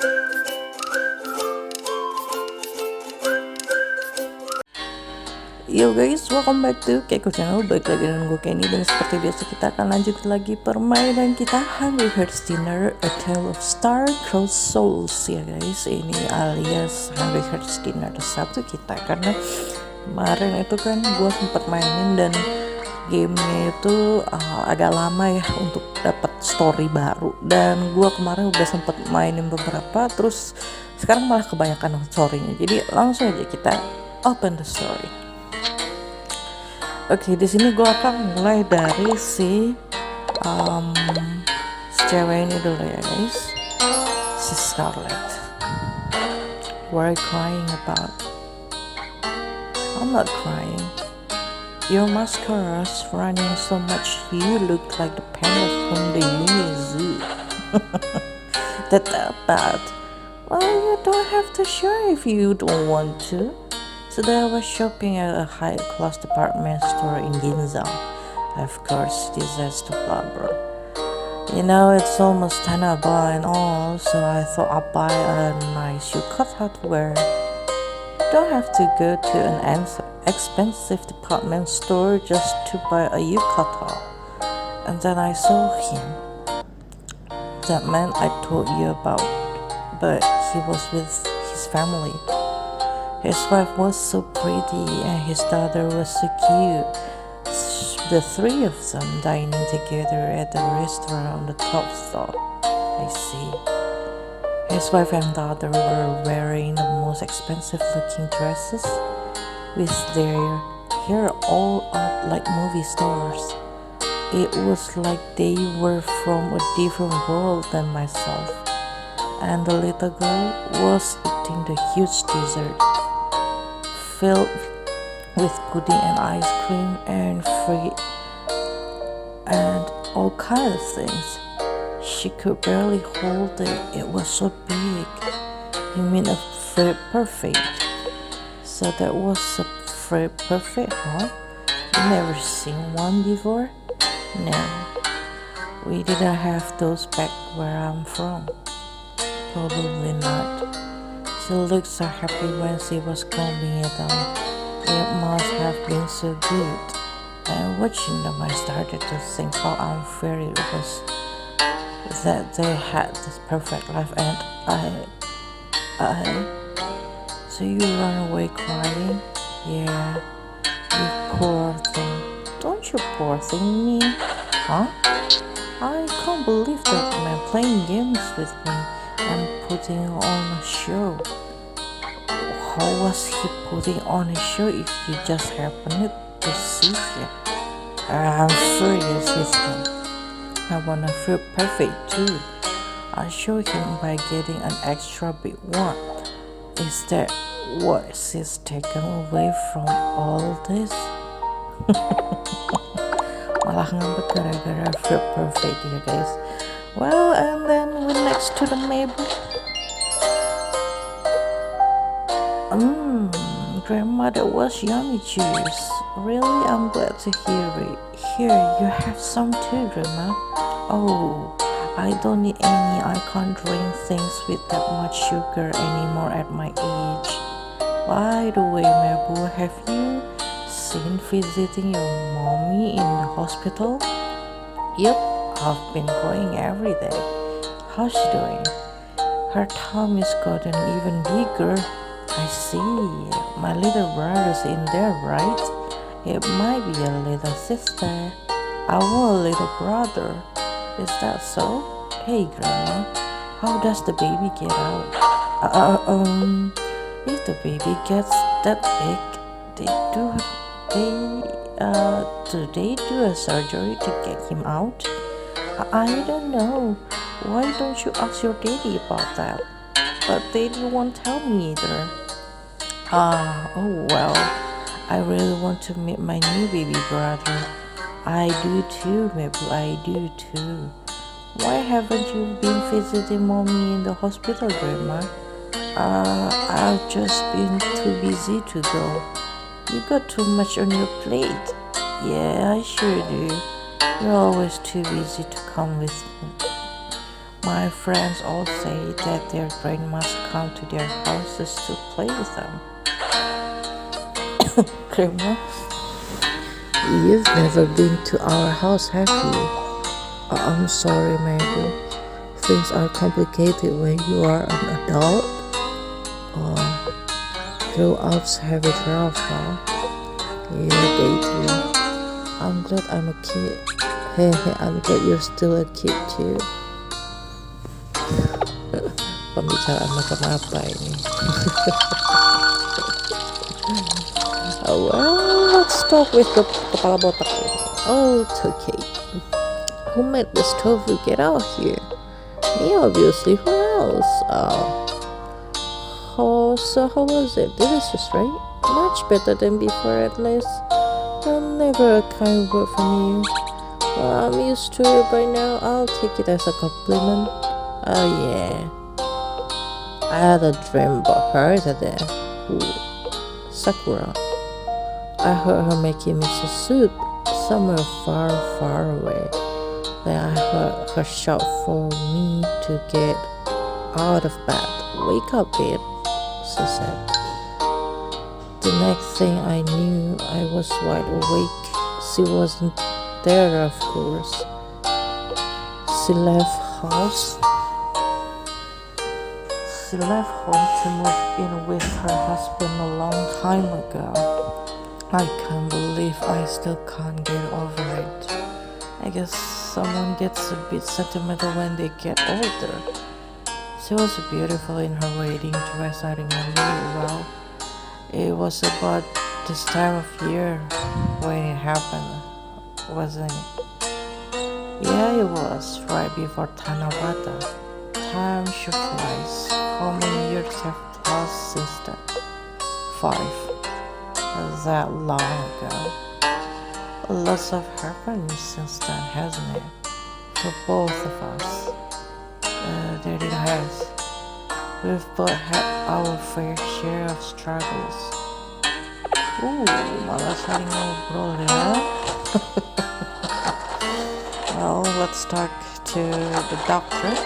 Yo guys, welcome back to Kakek channel. Balik lagi dengan gue Kenny, dan seperti biasa kita akan lanjut lagi permainan kita Hungry Hearts Dinner, A Tale of Star-Crossed Souls ya guys. Ini alias Hungry Hearts Dinner satu kita, karena kemarin itu kan gue sempet mainin dan gamenya itu agak lama ya untuk dapat story baru, dan gue kemarin udah sempet mainin beberapa, terus sekarang malah kebanyakan storynya. Jadi langsung aja kita open the story. Oke, di sini gue akan mulai dari si cewek ini dulu ya guys, si Scarlett. What are you crying about? I'm not crying. Your mascara's running so much you look like the panda from the Uni Zoo. That. Well, you don't have to share if you don't want to. Today I was shopping at a high-class department store in Ginza. Of course, this has to blubber. You know, it's almost 10 and all, so I thought I'd buy a nice yukata to wear. Don't have to go to an expensive department store just to buy a yukata. And then I saw him. That man I told you about, but he was with his family. His wife was so pretty and his daughter was so cute. The three of them dining together at the restaurant on the top floor. I see. His wife and daughter were wearing the most expensive looking dresses, with their hair all up like movie stars. It was like they were from a different world than myself. And the little girl was eating the huge dessert, filled with pudding and ice cream and fruit and all kinds of things. She could barely hold it. It was so big. You mean a fruit perfect? So that was a fruit perfect, huh? You never seen one before? No. We didn't have those back where I'm from. Probably not. She looked so happy when she was combing it out. It must have been so good. And watching them, I started to think how unfair it was that they had this perfect life and I. So you run away crying? Yeah, you poor thing. Don't you poor thing me? Huh? I can't believe that man playing games with me and putting on a show. How was he putting on a show if you just happened to see him? I'm furious with him. I wanna feel perfect too. I show him by getting an extra big one. Is that what is taken away from all this? Malah ngambek gara-gara feel perfect ya guys. Well, and then we next to the Mabel. Grandma, that was yummy juice. Really, I'm glad to hear it. Here, you have some too, Grandma. Oh, I don't need any. I can't drink things with that much sugar anymore at my age. By the way, Mabel, have you seen visiting your mommy in the hospital? Yep, I've been going every day. How's she doing? Her tummy's gotten even bigger. I see. My little brother's in there, right? It might be a little sister. I want a little brother. Is that so? Hey, Grandma, how does the baby get out? If the baby gets that big, do they do a surgery to get him out? I don't know. Why don't you ask your daddy about that? But Daddy won't tell me either. Oh well, I really want to meet my new baby brother. I do too, Mabel, I do too. Why haven't you been visiting mommy in the hospital, Grandma? I've just been too busy to go. You got too much on your plate. Yeah, I sure do. You're always too busy to come with me. My friends all say that their grandmas come to their houses to play with them. Grandma, you've never been to our house, have you? I'm sorry, maybe. Things are complicated when you are an adult. Grown-ups have it rough, huh? Yeah, they do. I'm glad I'm a kid. Hey, I'm glad you're still a kid too. Pembicaraan macam apa ini? Well, let's start with the kepala botak. Oh, it's okay. Who made this tofu? Get out here. Me, obviously. Who else? So how was it? Delicious, right? Much better than before, at least. Well, never a kind word from you. Well, I'm used to it by now. I'll take it as a compliment. Oh yeah. I had a dream about her today. Ooh. Sakura. I heard her making miso soup somewhere far, far away. Then I heard her shout for me to get out of bed. Wake up, babe, she said. The next thing I knew, I was wide awake. She wasn't there, of course. She left home to move in with her husband a long time ago. I can't believe I still can't get over it. I guess someone gets a bit sentimental when they get older. She was beautiful in her wedding dress, I remember it well. It was about this time of year when it happened, wasn't it? Yeah, it was right before Tanabata. Time sure flies. How many years have passed since then? 5. That long ago. Lots have happened since then, hasn't it? For both of us. There it has. We've both had our fair share of struggles. Malah saling ngobrol ya. Well, let's talk to the doctor.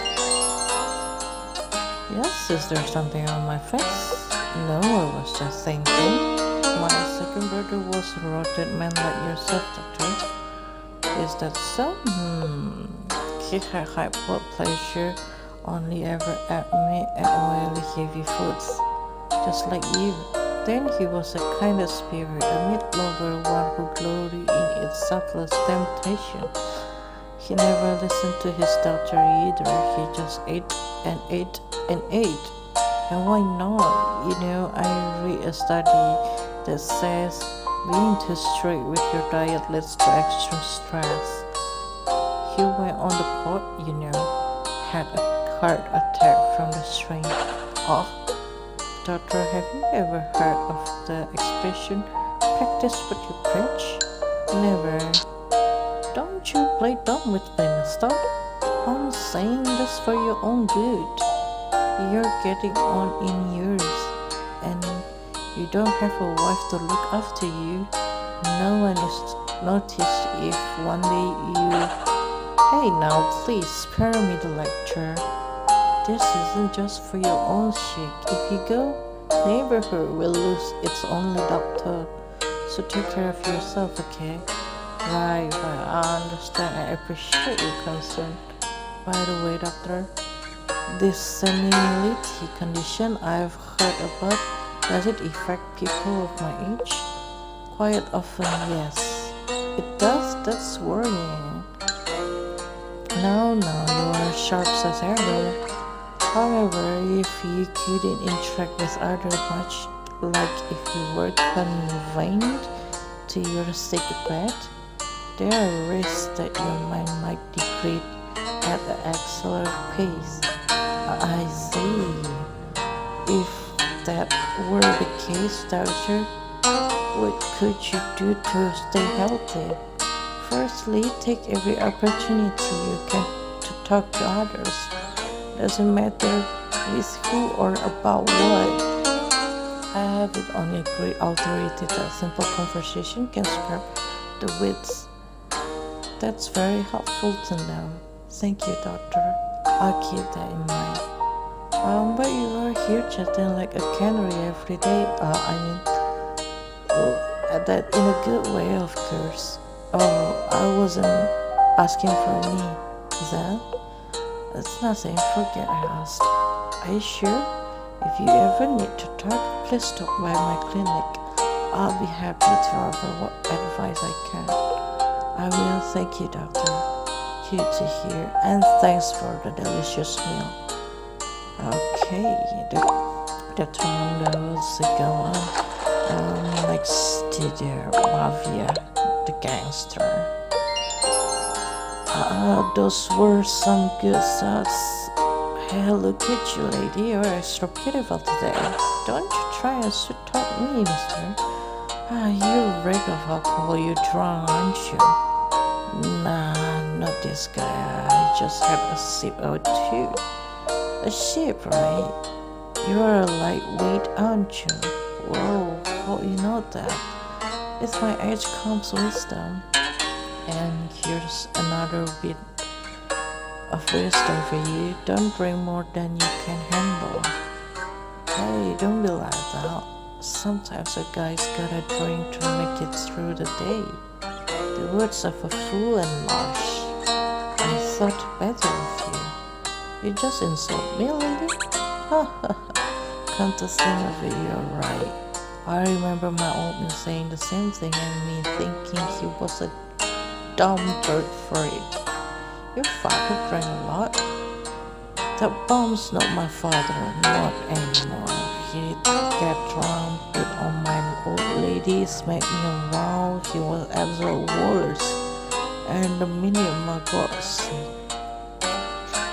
Yes, is there something on my face? No, I was just thinking. My second brother was a rotten man like yourself, doctor. Is that so? He had high blood pressure, only ever ate meat and oily heavy foods, just like you. Then he was a kind of spirit, a meat lover, one who gloried in its subtlest temptation. He never listened to his doctor either. He just ate and ate and ate. And why not? I read a study that says being too strict with your diet leads to extreme stress. He went on the pot, had a heart attack from the strain. Oh, doctor, have you ever heard of the expression, practice what you preach? Never. Don't you play dumb with me, mister. I'm saying this for your own good. You're getting on in years, and you don't have a wife to look after you. No one is noticed if one day you... Hey now, please spare me the lecture. This isn't just for your own sake. If you go, neighborhood will lose its only doctor. So take care of yourself, okay? Right, I understand. I appreciate your concern. By the way, doctor, this senility condition I've heard about, does it affect people of my age? Quite often, yes. It does? That's worrying. No, you are sharp as ever. However, if you couldn't interact with others much, like if you were confined to your sick bed, there are risks that your mind might degrade at an accelerated pace. I see. If that were the case, doctor, what could you do to stay healthy? Firstly, take every opportunity you can to talk to others. Doesn't matter with who or about what. I have it on a great authority that simple conversation can spark the wits. That's very helpful to know. Thank you, doctor. I'll keep that in mind. But you are here chatting like a canary every day. That in a good way, of course. Oh, I wasn't asking for me. That? That's nothing. Forget I asked. Are you sure? If you ever need to talk, please stop by my clinic. I'll be happy to offer what advice I can. I will. Thank you, doctor. Good to hear. And thanks for the delicious meal. Okay, Dr. Munda was go on. Next to the mafia, the gangster. Those were some good thoughts. Hey, look at you, lady. You're extra beautiful today. Don't you try and sweet talk me, mister. You rig of alcohol. You're drunk, aren't you? Nah, not this guy. I just had a sip or two. A sip, right? You're a lightweight, aren't you? Whoa, how you know that? With my age comes wisdom. And here's another bit of wisdom for you. Don't drink more than you can handle. Hey, don't be like that. Sometimes a guy's gotta drink to make it through the day. The words of a fool and marsh. I thought better of you. You just insult me, lady? Come to think of it, you're right. I remember my old man saying the same thing and me thinking he was a dumb dirt for it. Your father drank a lot. That bum's not my father, not anymore. He'd get drunk, but on my old ladies, make me around. He was absolute worse. And the minute my boss,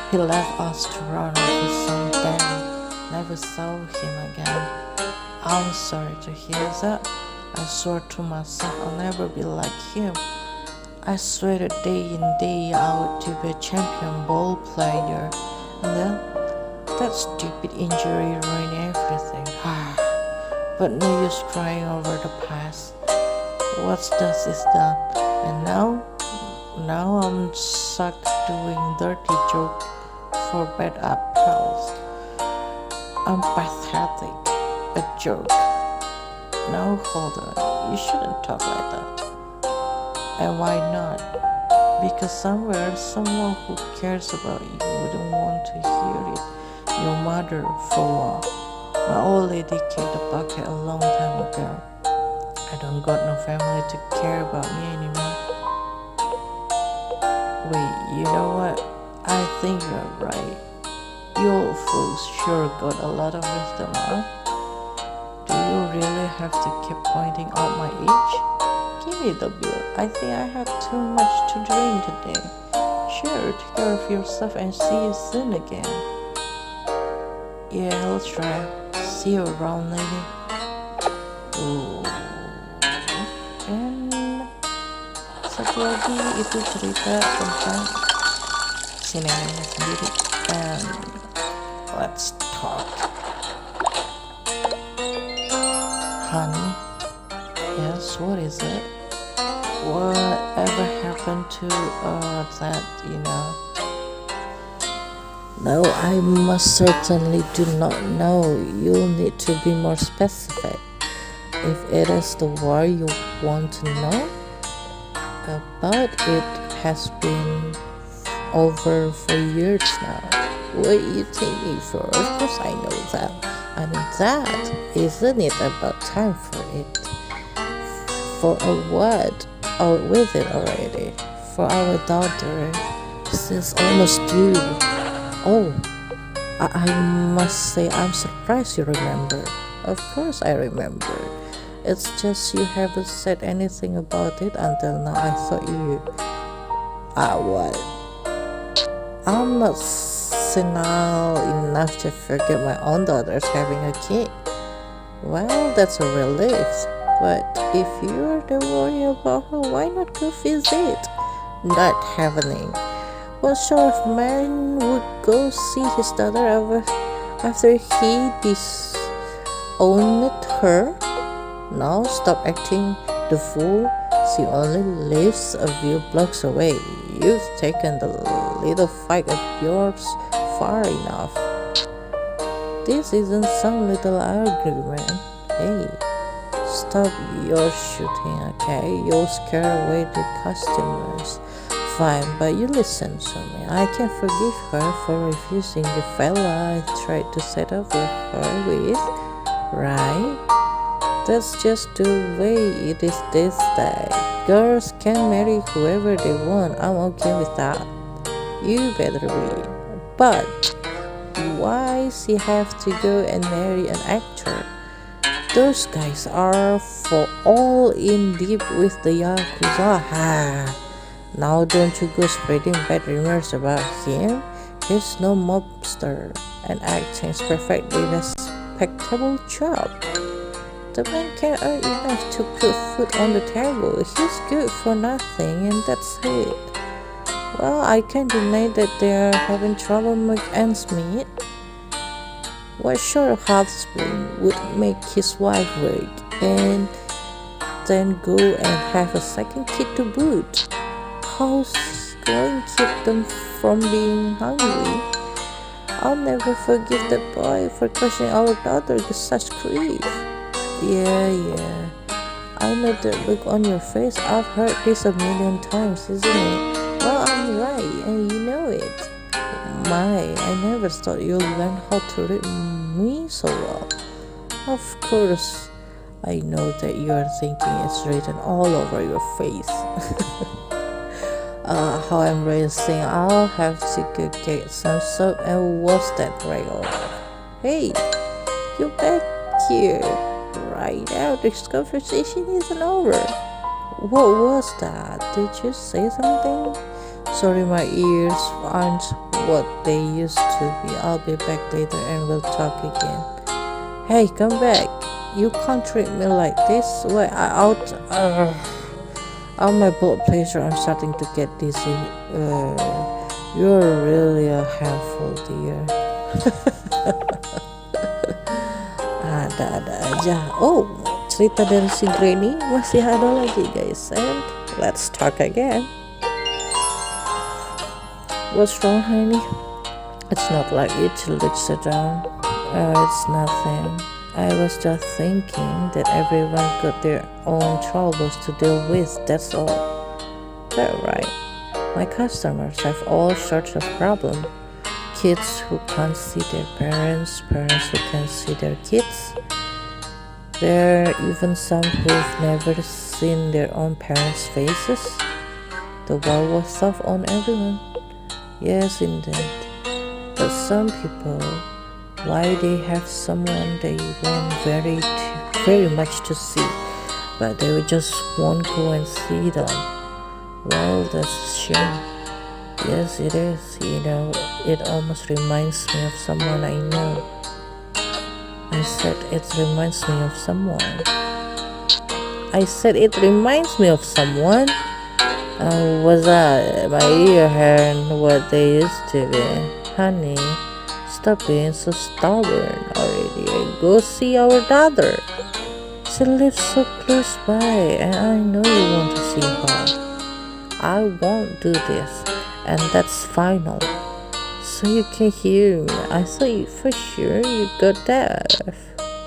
he left us to run with some band. Never saw him again. I'm sorry to hear that. I swore to myself I'll never be like him. I swear day in day out to be a champion ball player, and then that stupid injury ruined everything. But no use crying over the past. What's done is done, and now I'm stuck doing dirty joke for bad applause. I'm pathetic, a joke. Now hold on, you shouldn't talk like that. And why not? Because somewhere, someone who cares about you wouldn't want to hear it. Your mother, for one. My old lady kicked the bucket a long time ago. I don't got no family to care about me anymore. Wait, you know what? I think you're right. You old fools sure got a lot of wisdom, huh? Do you really have to keep pointing out my age? Give me the bill. I think I had too much to drink today. Sure, take care of yourself and see you soon again. Yeah, I'll try. See you around, lady. Ooh. And satu lagi itu cerita tentang si neneknya sendiri. And let's talk. Honey. Yes, what is it? Whatever happened to that, No, I must certainly do not know. You'll need to be more specific. If it is the war you want to know about, it has been over for years now. What you take me for? Of course I know that. I mean, that isn't it about time for it? For a what? Out with it already. For our daughter, she's almost due. Oh, I must say I'm surprised you remember. Of course I remember. It's just you haven't said anything about it until now. I thought you... what? I'm not senile enough to forget my own daughter's having a kid. Well, that's a relief. But if you're the worry about her, why not go visit? Not happening. What sort of man would go see his daughter after he disowned her? Now stop acting the fool. She only lives a few blocks away. You've taken the little fight of yours far enough. This isn't some little argument. Hey, stop your shooting, okay? You'll scare away the customers. Fine, but you listen to me. I can forgive her for refusing the fella I tried to set up with her with, right? That's just the way it is these days. Girls can marry whoever they want. I'm okay with that. You better be. But why she have to go and marry an actor? Those guys are for all in deep with the Yakuza. Now don't you go spreading bad rumors about him. He's no mobster and acting perfectly respectable job. The man can earn enough to put food on the table. He's good for nothing and that's it. Well, I can't deny that they are having trouble make ends meet. What sort of husband would make his wife work and then go and have a second kid to boot? How's going to keep them from being hungry? I'll never forgive the boy for questioning our daughter with such grief. Yeah. I know that look on your face. I've heard this a million times, isn't it? Well, I'm right, and you know it. My, I never thought you'd learn how to read me so well. Of course, I know that you are thinking it's written all over your face. How I'm racing, I'll have to go get some soap and wash that right off. Hey, you back here right now. This conversation isn't over. What was that? Did you say something? Sorry, my ears aren't what they used to be. I'll be back later and we'll talk again. Hey, come back. You can't treat me like this. Wait, out my blood pressure, I'm starting to get dizzy. You're really a handful, dear. Ada-ada aja. Oh, cerita dari si Granny masih ada lagi, guys. And let's talk again. What's wrong, honey? It's not like it. She looks down. It's nothing. I was just thinking that everyone got their own troubles to deal with, that's all. That's right. My customers have all sorts of problems. Kids who can't see their parents, parents who can't see their kids. There are even some who've never seen their own parents' faces. The world was tough on everyone. Yes, indeed. But some people, why they have someone they want very much to see, but they just won't go and see them. Well, that's a shame. Yes, it is. It almost reminds me of someone I know. I said it reminds me of someone. Was that my ear heard what they used to be? Honey, stop being so stubborn already and go see our daughter. She lives so close by and I know you want to see her. I won't do this, and that's final. So you can hear me. I thought you for sure you got deaf.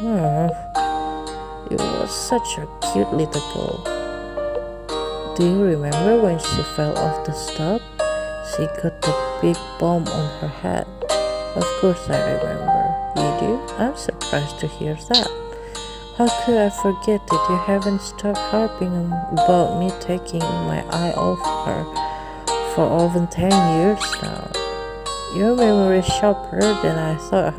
You were such a cute little girl. Do you remember when she fell off the step? She got the big bomb on her head. Of course I remember. You do? I'm surprised to hear that. How could I forget that you haven't stopped harping about me taking my eye off her for over 10 years now? Your memory is sharper than I thought,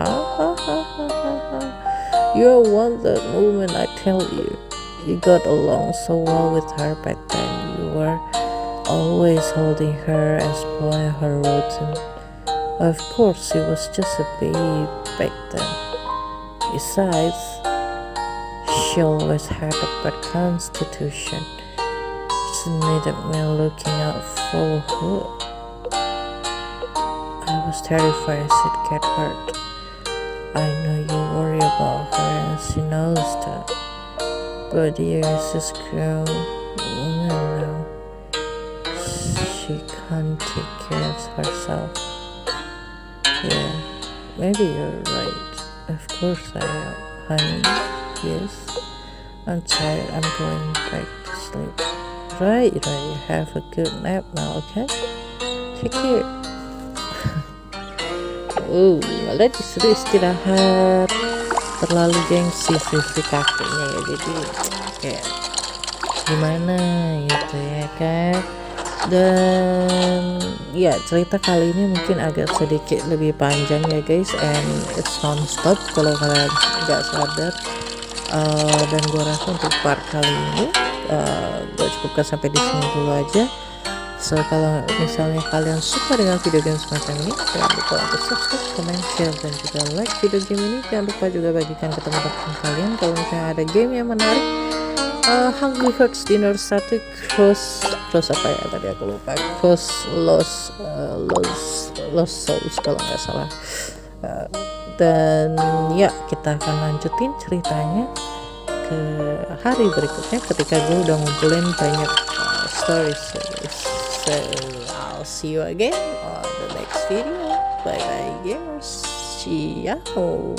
You're one that moment, I tell you. You got along so well with her back then. You were always holding her and spoiling her routine. Of course, she was just a baby back then. Besides, she always had a bad constitution. She needed me looking out for her. I was terrified she'd get hurt. I know you worry about her and she knows that. But dear, she's grown woman now. She can't take care of herself. Yeah, maybe you're right. Of course I am, honey. Yes, I'm tired. I'm going back to sleep. Right. Have a good nap now, okay? Take care. Malah disuruh istirahat. Terlalu gengsi si kakeknya ya, jadi kayak gimana gitu ya kan. Dan ya, cerita kali ini mungkin agak sedikit lebih panjang ya guys, and it's non-stop kalau kalian nggak sadar. Dan gue rasa untuk part kali ini gue cukupkan sampai di sini dulu aja. So kalau misalnya kalian suka dengan video game semacam ini, jangan lupa untuk subscribe, comment, share, dan juga like video game ini. Jangan lupa juga bagikan ke teman-teman kalian kalau misalnya ada game yang menarik. Hungry Hearts Dinner 1 Cross apa ya tadi aku lupa, Cross Lost Souls kalau nggak salah. Dan ya, kita akan lanjutin ceritanya ke hari berikutnya ketika gue udah ngumpulin banyak stories. So I'll see you again on the next video. Bye bye gamers. Ciao.